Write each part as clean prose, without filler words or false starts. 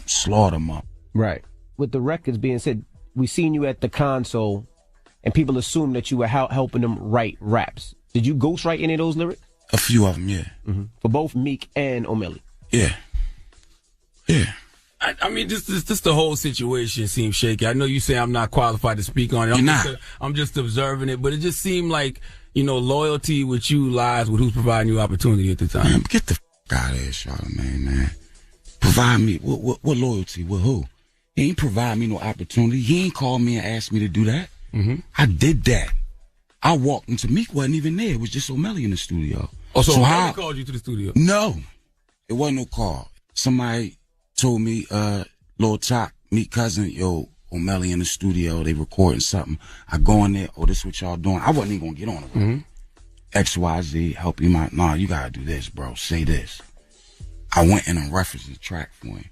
slaughter them up. Right. With the records being said, we seen you at the console, and people assume that you were helping them write raps. Did you ghostwrite any of those lyrics? A few of them, yeah. For both Meek and O'Malley? Yeah. Yeah. I mean, just the whole situation seems shaky. I know you say I'm not qualified to speak on it. I'm just observing it, but it just seemed like, loyalty with you lies with who's providing you opportunity at the time. Man, get the out of here, Charlamagne, man. Provide me, what loyalty, with who? He ain't provide me no opportunity. He ain't called me and asked me to do that. I did that. I walked into Meek, wasn't even there. It was just O'Malley in the studio. Oh, so O'Malley called you to the studio? No, it wasn't no call. Somebody told me, Lil Chop, Meek cousin, yo, O'Malley in the studio, they recording something. I go in there, this is what y'all doing. I wasn't even gonna get on it with him. XYZ, help him out. Nah, you gotta do this, bro. Say this. I went in and referenced the track for him.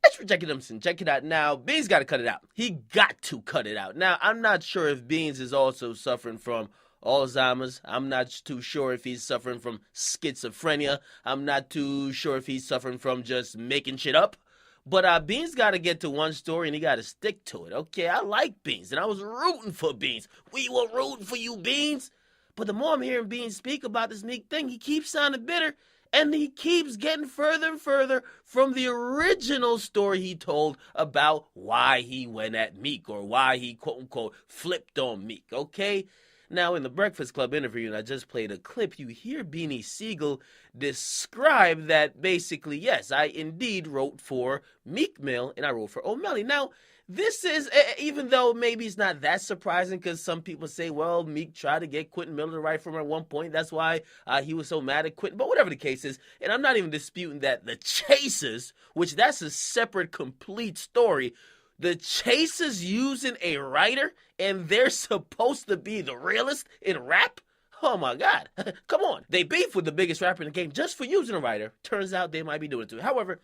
That's for Jackie Simpson. Check it out now. Beans got to cut it out. He got to cut it out. Now, I'm not sure if Beans is also suffering from Alzheimer's. I'm not too sure if he's suffering from schizophrenia. I'm not too sure if he's suffering from just making shit up. But Beans got to get to one story, and he got to stick to it. Okay, I like Beans, and I was rooting for Beans. We were rooting for you, Beans. But the more I'm hearing Beans speak about this Meek thing, he keeps sounding bitter. And he keeps getting further and further from the original story he told about why he went at Meek, or why he, quote-unquote, flipped on Meek, okay? Now, in the Breakfast Club interview, and I just played a clip, you hear Beanie Sigel describe that basically, yes, I indeed wrote for Meek Mill, and I wrote for O'Malley. Now, this is, even though maybe it's not that surprising, because some people say, well, Meek tried to get Quentin Miller to write for him at one point. That's why he was so mad at Quentin. But whatever the case is, and I'm not even disputing that the Chasers, which that's a separate, complete story, the Chasers using a writer, and they're supposed to be the realest in rap? Oh my God. Come on. They beef with the biggest rapper in the game just for using a writer. Turns out they might be doing it too. However,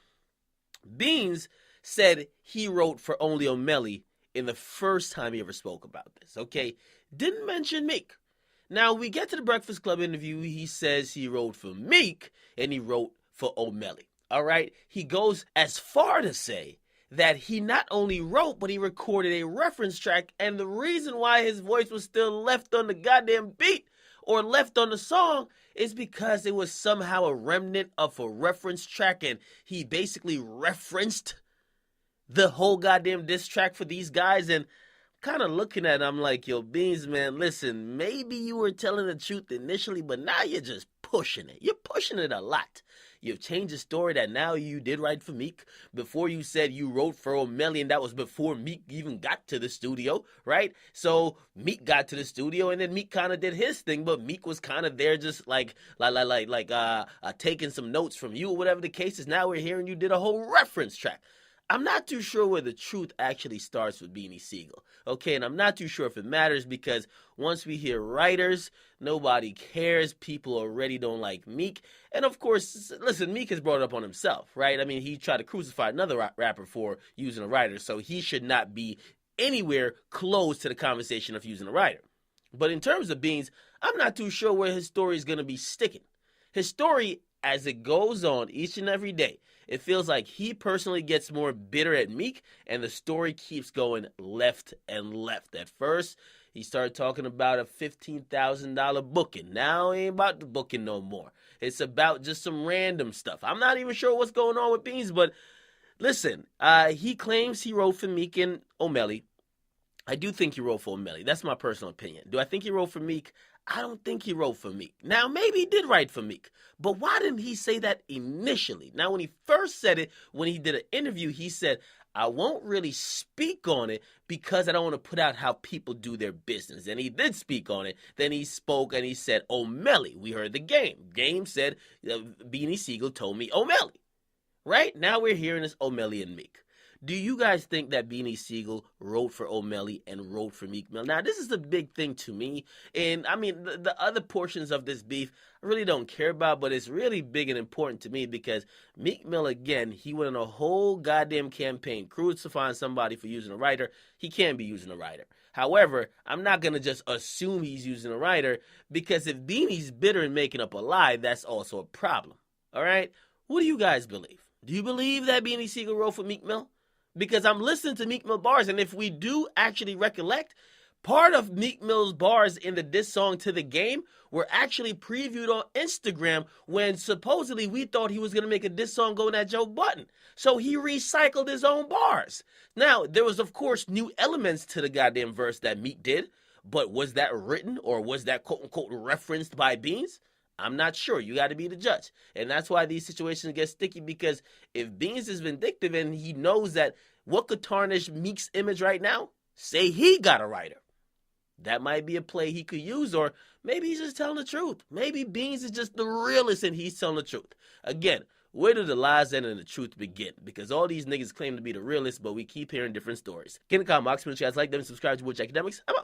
Beans said he wrote for only O'Malley in the first time he ever spoke about this, okay? Didn't mention Meek. Now, we get to the Breakfast Club interview, he says he wrote for Meek, and he wrote for O'Malley, all right? He goes as far to say that he not only wrote, but he recorded a reference track, and the reason why his voice was still left on the goddamn beat, or left on the song, is because it was somehow a remnant of a reference track, and he basically referenced the whole goddamn diss track for these guys. And kind of looking at it, I'm like, yo, Beans, man, listen, maybe you were telling the truth initially, but now you're just pushing it. You're pushing it a lot. You've changed the story that now you did write for Meek. Before you said you wrote for O'Malley, and that was before Meek even got to the studio, right? So Meek got to the studio, and then Meek kind of did his thing, but Meek was kind of there just like taking some notes from you or whatever the case is. Now we're hearing you did a whole reference track. I'm not too sure where the truth actually starts with Beanie Sigel, okay? And I'm not too sure if it matters, because once we hear writers, nobody cares. People already don't like Meek. And of course, listen, Meek has brought it up on himself, right? I mean, he tried to crucify another rapper for using a writer, so he should not be anywhere close to the conversation of using a writer. But in terms of Beans, I'm not too sure where his story is going to be sticking. His story, as it goes on each and every day, it feels like he personally gets more bitter at Meek, and the story keeps going left and left. At first, he started talking about a $15,000 booking. Now it ain't about the booking no more. It's about just some random stuff. I'm not even sure what's going on with Beans, but listen, he claims he wrote for Meek and O'Malley. I do think he wrote for O'Malley. That's my personal opinion. Do I think he wrote for Meek? I don't think he wrote for Meek. Now, maybe he did write for Meek, but why didn't he say that initially? Now, when he first said it, when he did an interview, he said, I won't really speak on it because I don't want to put out how people do their business. And he did speak on it. Then he spoke and he said, O'Malley. We heard the game. Game said, Beanie Sigel told me O'Malley. Right? Now we're hearing this O'Malley and Meek. Do you guys think that Beanie Sigel wrote for O'Malley and wrote for Meek Mill? Now, this is the big thing to me. And, I mean, the other portions of this beef I really don't care about, but it's really big and important to me because Meek Mill, again, he went on a whole goddamn campaign crucifying somebody for using a writer. He can't be using a writer. However, I'm not going to just assume he's using a writer, because if Beanie's bitter and making up a lie, that's also a problem. All right? What do you guys believe? Do you believe that Beanie Sigel wrote for Meek Mill? Because I'm listening to Meek Mill bars, and if we do actually recollect, part of Meek Mill's bars in the diss song To The Game were actually previewed on Instagram when supposedly we thought he was going to make a diss song going at Joe Budden. So he recycled his own bars. Now, there was, of course, new elements to the goddamn verse that Meek did, but was that written or was that quote-unquote referenced by Beans? I'm not sure. You got to be the judge. And that's why these situations get sticky, because if Beans is vindictive and he knows that what could tarnish Meek's image right now, say he got a writer. That might be a play he could use, or maybe he's just telling the truth. Maybe Beans is just the realest and he's telling the truth. Again, where do the lies end and the truth begin? Because all these niggas claim to be the realest, but we keep hearing different stories. Get in the comment box, make sure you guys like them and subscribe to Academics. I'm out.